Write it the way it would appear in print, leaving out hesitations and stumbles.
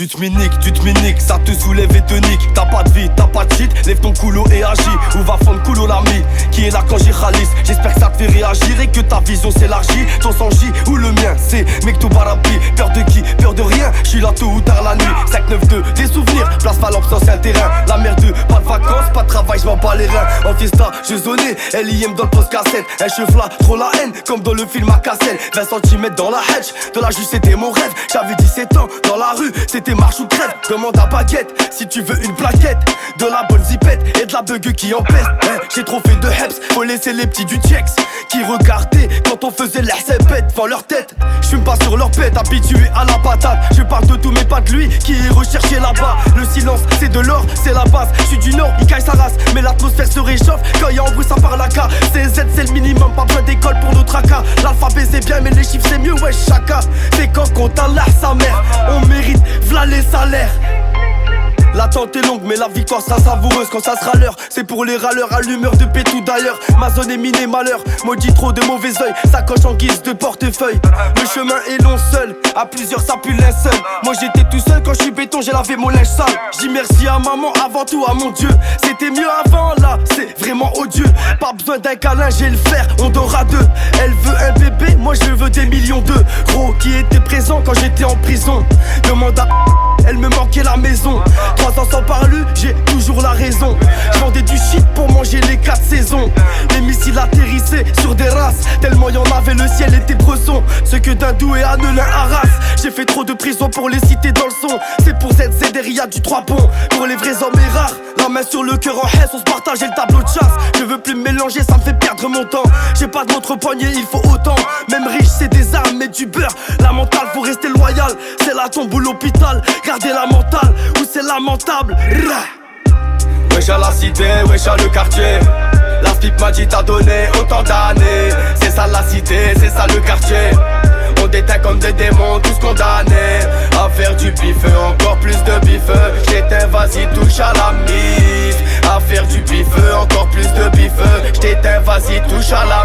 tu te miniques, ça te soulève et te nique. T'as pas de vie, t'as pas de shit, lève ton coulo et agis. Où va fondre coulo l'ami, qui est là quand j'y ralise. J'espère que ça te fait réagir et que ta vision s'élargit. Ton sang J ou le mien, c'est mec tout barabi. Peur de qui, peur de rien, j'suis là tôt ou tard la nuit. 5-9-2, des souvenirs, place Valence, ancien terrain. La merde, pas de vacances, pas de travail, j'm'en bats les reins. En fiesta, je zonais, LIM dans le post cassette. Un cheveu là, trop la haine, comme dans le film à cassette. 20 cm dans la hedge, de la juge c'était mon rêve. J'avais 17 ans, dans la rue, c'était marche ou crève. Demande à baguette, si tu veux une plaquette. De la bonne zipette et de la bug qui empêche. J'ai trop fait de heps, faut laisser les petits du Tiex qui regardaient quand on faisait l'air pète devant leur tête. J'fume pas sur leur pète, habitué à la patate. Je parle de tout mais pas de lui qui est recherché là-bas. Le silence c'est de l'or, c'est la base. J'suis du nord, il caille sa race, mais l'atmosphère se réchauffe quand y'a embrouille ça par la K. CZ c'est le minimum, pas besoin d'école pour nos tracas. L'alphabet c'est bien mais les chiffres c'est mieux, ouais chacun. C'est quand compte à l'art sa mère, on mérite, v'là les salaires. L'attente est longue mais la victoire sera savoureuse quand ça sera l'heure. C'est pour les râleurs à l'humeur de pétou d'ailleurs. Ma zone est minée malheur, maudit trop de mauvais oeil. Ça coche en guise de portefeuille. Le chemin est long seul, à plusieurs ça pue linceul. Moi j'étais tout seul quand je suis béton, j'ai lavé mon linge sale. J'dis merci à maman avant tout à mon Dieu. C'était mieux avant là, c'est vraiment odieux. Pas besoin d'un câlin, j'ai le fer, on dort à deux. Elle veut un bébé, moi je veux des millions d'eux. Gros qui était présent quand j'étais en prison. Demande à elle me manquait la maison. 3 ans sans parler, j'ai toujours la raison. J'vendais du shit pour manger les 4 saisons. Les missiles atterrissaient sur des races. Tellement y'en avait, le ciel était bresson. Ce que d'un Douai à Neulin Arras. J'ai fait trop de prison pour les citer dans le son. C'est pour ZZR, y'a du 3 ponts. Pour les vrais hommes et rares. La main sur le cœur en haisse, on se partageait le tableau de chasse. Je veux plus me mélanger, ça me fait perdre mon temps. J'ai pas de montre poignée, il faut autant. Même riche, c'est des armes et du beurre. La mentale, faut rester loyal. C'est la tombe ou l'hôpital. Gardez la mentale, ou c'est lamentable. Wesh à la cité, wesh à le quartier. La flip m'a dit t'as donné autant d'années. C'est ça la cité, c'est ça le quartier. On déteint comme des démons, tous condamnés à faire du bif, encore plus de bif. J't'éteins, vas-y touche à la mif. À faire du bif, encore plus de bif. J't'éteins, vas-y touche à la